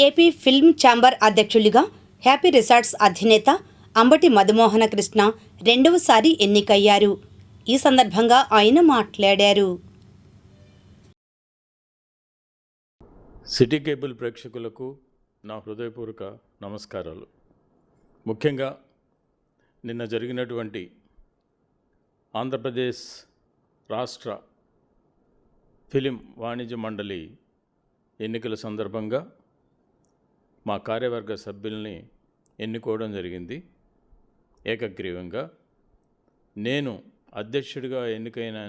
AP film chamber అధ్యక్షులుగా happy resorts అధినేత అంబటి మధుమోహన కృష్ణ రెండవసారి ఎన్నికయ్యారు. ఈ సందర్భంగా ఆయన మాట్లాడారు. సిటీ కేబుల్ ప్రేక్షకులకు నా హృదయపూర్వక నమస్కారాలు. ముఖ్యంగా నిన్న జరిగినటువంటి ఆంధ్రప్రదేశ్ రాష్ట్ర ఫిలిం వాణిజ్య మండలి ఎన్నికల సందర్భంగా మా కార్యవర్గ సభ్యుల్ని ఎన్నుకోవడం జరిగింది. ఏకగ్రీవంగా నేను అధ్యక్షుడిగా ఎన్నికైన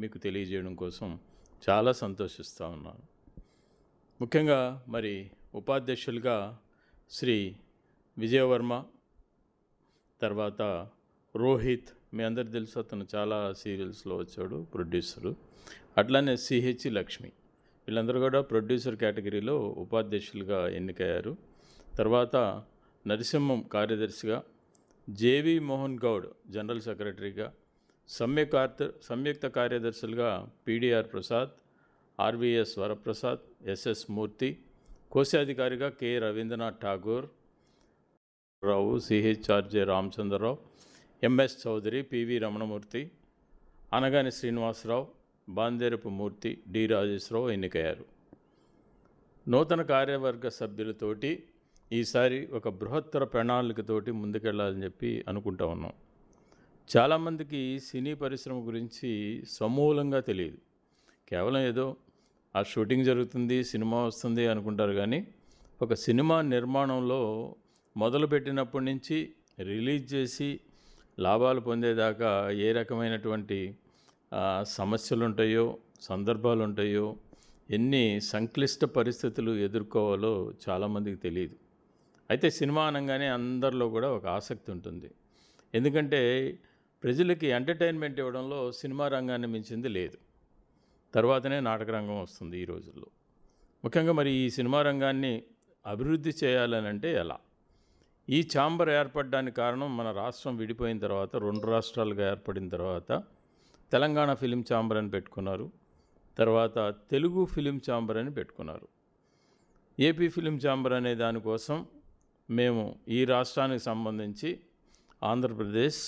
మీకు తెలియజేయడం కోసం చాలా సంతోషిస్తూ ఉన్నాను. ముఖ్యంగా మరి ఉపాధ్యక్షులుగా శ్రీ విజయవర్మ, తర్వాత రోహిత్, మీ అందరు తెలుసు, అతను చాలా సీరియల్స్లో వచ్చాడు, ప్రొడ్యూసరు. అట్లానే సిహెచ్ లక్ష్మి, వీళ్ళందరూ కూడా ప్రొడ్యూసర్ కేటగిరీలో ఉపాధ్యక్షులుగా ఎన్నికయ్యారు. తర్వాత నరసింహం కార్యదర్శిగా, జేవి మోహన్ గౌడ్ జనరల్ సెక్రటరీగా, సంయుక్త కార్యదర్శులుగా పిడిఆర్ ప్రసాద్, ఆర్వీఎస్ వరప్రసాద్, ఎస్ఎస్ మూర్తి, కోశాధికారిగా కె రవీంద్రనాథ్ ఠాగూర్ రావు, సిహెచ్ఆర్జే రామచంద్రరావు, ఎంఎస్ చౌదరి, పివి రమణమూర్తి, అనగాని శ్రీనివాసరావు, బాందేరపు మూర్తి, డి రాజేశ్వరరావు ఎన్నికయ్యారు. నూతన కార్యవర్గ సభ్యులతోటి ఈసారి ఒక బృహత్తర ప్రణాళికతోటి ముందుకెళ్లాలని చెప్పి అనుకుంటా ఉన్నాం. చాలామందికి సినీ పరిశ్రమ గురించి సమూలంగా తెలియదు. కేవలం ఏదో ఆ షూటింగ్ జరుగుతుంది, సినిమా వస్తుంది అనుకుంటారు. కానీ ఒక సినిమా నిర్మాణంలో మొదలుపెట్టినప్పటి నుంచి రిలీజ్ చేసి లాభాలు పొందేదాకా ఏ రకమైనటువంటి సమస్యలు ఉంటాయో, సందర్భాలు ఉంటాయో, ఎన్ని సంక్లిష్ట పరిస్థితులు ఎదుర్కోవాలో చాలామందికి తెలియదు. అయితే సినిమా అనగానే అందరిలో కూడా ఒక ఆసక్తి ఉంటుంది. ఎందుకంటే ప్రజలకి ఎంటర్టైన్మెంట్ ఇవ్వడంలో సినిమా రంగాన్ని మించింది లేదు. తర్వాతనే నాటక రంగం వస్తుంది ఈ రోజుల్లో. ముఖ్యంగా మరి ఈ సినిమా రంగాన్ని అభివృద్ధి చేయాలని అంటే ఎలా? ఈ ఛాంబర్ ఏర్పడడానికి కారణం, మన రాష్ట్రం విడిపోయిన తర్వాత 2 రాష్ట్రాలుగా ఏర్పడిన తర్వాత తెలంగాణ ఫిలిం ఛాంబర్ అని పెట్టుకున్నారు. తర్వాత తెలుగు ఫిలిం ఛాంబర్ అని పెట్టుకున్నారు. ఏపీ ఫిలిం ఛాంబర్ అనే దానికోసం మేము ఈ రాష్ట్రానికి సంబంధించి ఆంధ్రప్రదేశ్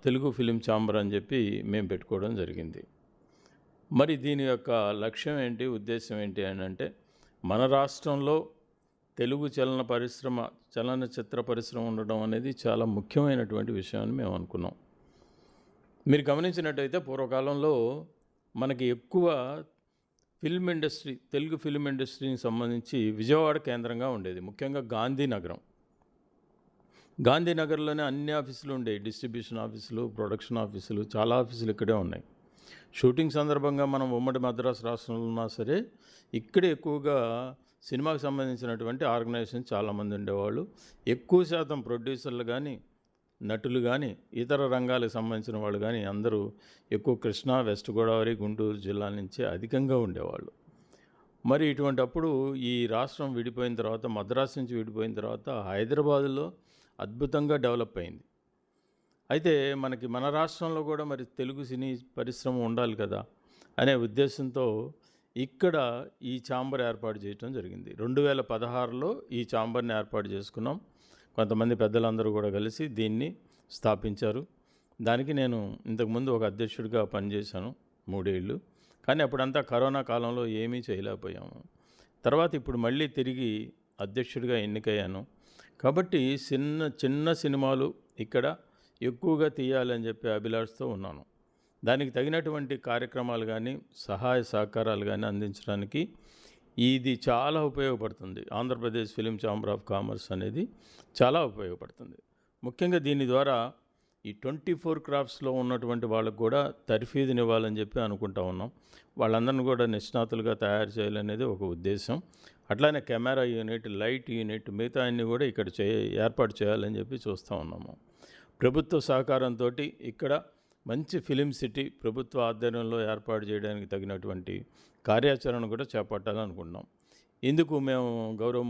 తెలుగు ఫిలిం ఛాంబర్ అని చెప్పి మేము పెట్టుకోవడం జరిగింది. మరి దీని యొక్క లక్ష్యం ఏంటి, ఉద్దేశం ఏంటి అని అంటే, మన రాష్ట్రంలో తెలుగు చలనచిత్ర పరిశ్రమ ఉండడం అనేది చాలా ముఖ్యమైనటువంటి విషయం అని మేము అనుకున్నాం. మీరు గమనించినట్టయితే పూర్వకాలంలో మనకి ఎక్కువ ఫిల్మ్ ఇండస్ట్రీ, తెలుగు ఫిల్మ్ ఇండస్ట్రీకి సంబంధించి విజయవాడ కేంద్రంగా ఉండేది. ముఖ్యంగా గాంధీనగర్లోనే అన్ని ఆఫీసులు ఉండేవి. డిస్ట్రిబ్యూషన్ ఆఫీసులు, ప్రొడక్షన్ ఆఫీసులు, చాలా ఆఫీసులు ఇక్కడే ఉన్నాయి. షూటింగ్ సందర్భంగా మనం ఉమ్మడి మద్రాసు రాష్ట్రంలో ఉన్నా సరే ఇక్కడే ఎక్కువగా సినిమాకి సంబంధించినటువంటి ఆర్గనైజేషన్ చాలామంది ఉండేవాళ్ళు. ఎక్కువ శాతం ప్రొడ్యూసర్లు కానీ, నటులు కానీ, ఇతర రంగాలకు సంబంధించిన వాళ్ళు కానీ అందరూ ఎక్కువ కృష్ణా, వెస్ట్ గోదావరి, గుంటూరు జిల్లా నుంచే అధికంగా ఉండేవాళ్ళు. మరి ఇటువంటి అప్పుడు ఈ రాష్ట్రం విడిపోయిన తర్వాత, మద్రాసు నుంచి విడిపోయిన తర్వాత హైదరాబాదులో అద్భుతంగా డెవలప్ అయింది. అయితే మన రాష్ట్రంలో కూడా మరి తెలుగు సినీ పరిశ్రమ ఉండాలి కదా అనే ఉద్దేశంతో ఇక్కడ ఈ ఛాంబర్ ఏర్పాటు చేయడం జరిగింది. 2016లో ఈ ఛాంబర్ని ఏర్పాటు చేసుకున్నాం. కొంతమంది పెద్దలందరూ కూడా కలిసి దీన్ని స్థాపించారు. దానికి నేను ఇంతకుముందు ఒక అధ్యక్షుడిగా పనిచేశాను 3 ఏళ్ళు. కానీ అప్పుడంతా కరోనా కాలంలో ఏమీ చేయలేకపోయాము. తర్వాత ఇప్పుడు మళ్ళీ తిరిగి అధ్యక్షుడిగా ఎన్నికయ్యాను. కాబట్టి చిన్న సినిమాలు ఇక్కడ ఎక్కువగా తీయాలని చెప్పి అభిలాషతో ఉన్నాను. దానికి తగినటువంటి కార్యక్రమాలు కానీ, సహాయ సహకారాలు కానీ అందించడానికి ఇది చాలా ఉపయోగపడుతుంది. Andhra Pradesh film chamber of commerce అనేది చాలా ఉపయోగపడుతుంది. ముఖ్యంగా దీని ద్వారా ఈ 24 క్రాఫ్ట్స్లో ఉన్నటువంటి వాళ్ళకు కూడా తర్ఫీదునివ్వాలని చెప్పి అనుకుంటా ఉన్నాం. వాళ్ళందరినీ కూడా నిష్ణాతులుగా తయారు చేయాలనేది ఒక ఉద్దేశం. అట్లానే కెమెరా యూనిట్, లైట్ యూనిట్, మిగతా అన్నీ కూడా ఇక్కడ ఏర్పాటు చేయాలని చెప్పి చూస్తూ ఉన్నాము. ప్రభుత్వ సహకారంతో ఇక్కడ మంచి ఫిలిం సిటీ ప్రభుత్వ ఆధ్వర్యంలో ఏర్పాటు చేయడానికి తగినటువంటి కార్యాచరణ కూడా చేపట్టాలనుకుంటున్నాం. ఇందుకు మేము గౌరవ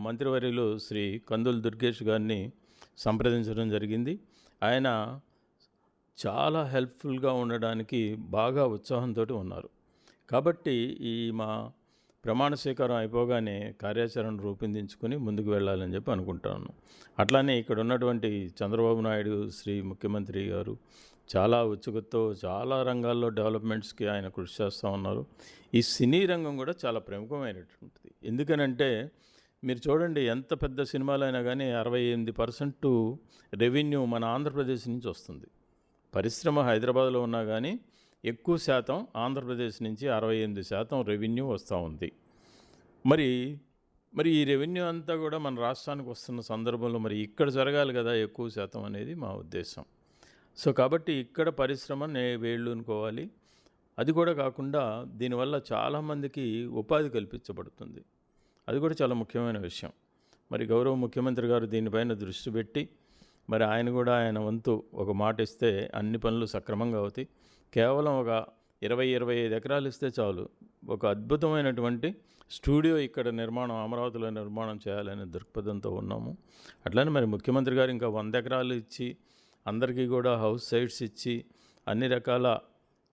మంత్రివర్యులు శ్రీ కందుల దుర్గేష్ గారిని సంప్రదించడం జరిగింది. ఆయన చాలా హెల్ప్ఫుల్గా ఉండడానికి బాగా ఉత్సాహంతో ఉన్నారు. కాబట్టి ఈ మా ప్రమాణ స్వీకారం అయిపోగానే కార్యాచరణ రూపొందించుకొని ముందుకు వెళ్ళాలని చెప్పి అనుకుంటాను. అట్లానే ఇక్కడ ఉన్నటువంటి చంద్రబాబు నాయుడు శ్రీ ముఖ్యమంత్రి గారు చాలా ఉత్సుకతతో చాలా రంగాల్లో డెవలప్మెంట్స్కి ఆయన కృషి చేస్తూ ఉన్నారు. ఈ సినీ రంగం కూడా చాలా ప్రముఖమైనటువంటిది. ఎందుకనంటే మీరు చూడండి, ఎంత పెద్ద సినిమాలైనా కానీ 68% రెవెన్యూ మన ఆంధ్రప్రదేశ్ నుంచి వస్తుంది. పరిశ్రమ హైదరాబాద్లో ఉన్నా కానీ ఎక్కువ శాతం ఆంధ్రప్రదేశ్ నుంచి 68% రెవెన్యూ వస్తూ ఉంది. మరి ఈ రెవెన్యూ అంతా కూడా మన రాష్ట్రానికి వస్తున్న సందర్భంలో మరి ఇక్కడ జరగాలి కదా ఎక్కువ శాతం అనేది మా ఉద్దేశం. సో కాబట్టి ఇక్కడ పరిశ్రమ వేళ్ళూనుకోవాలి. అది కూడా కాకుండా దీనివల్ల చాలామందికి ఉపాధి కల్పించబడుతుంది. అది కూడా చాలా ముఖ్యమైన విషయం. మరి గౌరవ ముఖ్యమంత్రి గారు దీనిపైన దృష్టి పెట్టి మరి ఆయన కూడా ఆయన వంతు ఒక మాట ఇస్తే అన్ని పనులు సక్రమంగా అవుతాయి. కేవలం ఒక 20-25 ఎకరాలు ఇస్తే చాలు, ఒక అద్భుతమైనటువంటి స్టూడియో ఇక్కడ నిర్మాణం అమరావతిలో నిర్మాణం చేయాలనే దృక్పథంతో ఉన్నాము. అట్లనే మరి ముఖ్యమంత్రి గారు ఇంకా 100 ఎకరాలు ఇచ్చి అందరికీ కూడా హౌస్ సైట్స్ ఇచ్చి అన్ని రకాల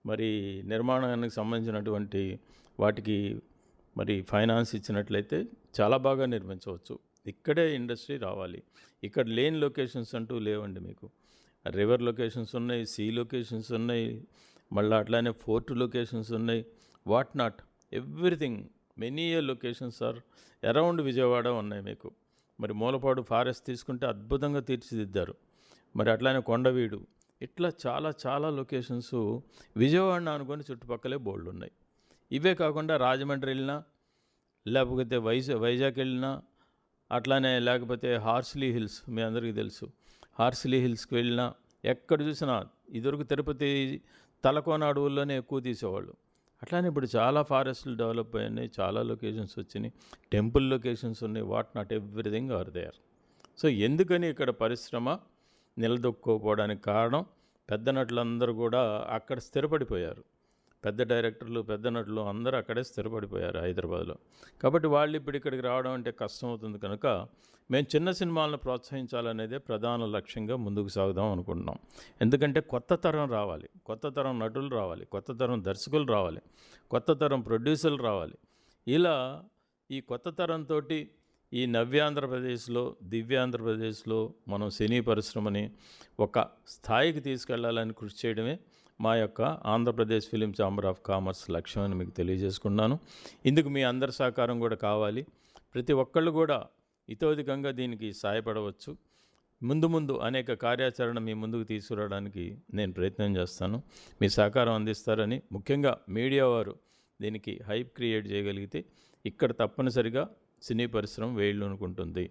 మరి నిర్మాణానికి సంబంధించినటువంటి వాటికి మరి ఫైనాన్స్ ఇచ్చినట్లయితే చాలా బాగా నిర్మించవచ్చు. ఇక్కడే ఇండస్ట్రీ రావాలి. ఇక్కడ లేని లొకేషన్స్ అంటూ లేవండి. మీకు రివర్ లొకేషన్స్ ఉన్నాయి, సీ లొకేషన్స్ ఉన్నాయి, మళ్ళీ అట్లానే ఫోర్ట్ లొకేషన్స్ ఉన్నాయి, what not everything many locations are around Vijayawada ఉన్నాయి మీకు. మరి మూలపాడు ఫారెస్ట్ తీసుకుంటే అద్భుతంగా తీర్చిదిద్దారు. మరి అట్లానే కొండవీడు, ఇట్లా చాలా లొకేషన్స్ విజయవాడను అనుకొని చుట్టుపక్కలే బోల్డ్ ఉన్నాయి. ఇవే కాకుండా రాజమండ్రి వెళ్ళినా, లేకపోతే వైజాగ్ వెళ్ళినా, అట్లానే లేకపోతే హార్స్లీ హిల్స్ మీ అందరికీ తెలుసు, హార్స్లీ హిల్స్కి వెళ్ళినా ఎక్కడ చూసినా ఇదివరకు తిరుపతి తలకోన అడవుల్లోనే ఎక్కువ తీసేవాళ్ళు. అట్లానే ఇప్పుడు చాలా ఫారెస్ట్లు డెవలప్ అయినాయి, చాలా లొకేషన్స్ వచ్చినాయి, టెంపుల్ లొకేషన్స్ ఉన్నాయి, what not everything are there. So ఎందుకని ఇక్కడ పరిశ్రమ నిలదొక్కుకోవడానికి కారణం పెద్ద నటులందరూ కూడా అక్కడ స్థిరపడిపోయారు. పెద్ద డైరెక్టర్లు, పెద్ద నటులు అందరూ అక్కడే స్థిరపడిపోయారు హైదరాబాద్లో. కాబట్టి వాళ్ళు ఇప్పుడు ఇక్కడికి రావడం అంటే కష్టం అవుతుంది. కనుక మేము చిన్న సినిమాలను ప్రోత్సహించాలనేదే ప్రధాన లక్ష్యంగా ముందుకు సాగుదాం అనుకుంటున్నాం. ఎందుకంటే కొత్త తరం రావాలి, కొత్త తరం నటులు రావాలి, కొత్త తరం దర్శకులు రావాలి, కొత్త తరం ప్రొడ్యూసర్లు రావాలి. ఇలా ఈ కొత్త తరంతో ఈ నవ్యాంధ్రప్రదేశ్లో, దివ్యాంధ్రప్రదేశ్లో మనం సినీ పరిశ్రమని ఒక స్థాయికి తీసుకెళ్లాలని కృషి చేయడమే మా యొక్క Andhra Pradesh film chamber of commerce లక్ష్యం అని మీకు తెలియజేసుకున్నాను. ఇందుకు మీ అందరి సహకారం కూడా కావాలి. ప్రతి ఒక్కళ్ళు కూడా ఇతోధికంగా దీనికి సహాయపడవచ్చు. ముందు అనేక కార్యాచరణ మీ ముందుకు తీసుకురావడానికి నేను ప్రయత్నం చేస్తాను. మీ సహకారం అందిస్తారని, ముఖ్యంగా మీడియా వారు దీనికి హైప్ క్రియేట్ చేయగలిగితే ఇక్కడ తప్పనిసరిగా సినీ పరిశ్రమ వేళ్ళూనుకుంటుంది.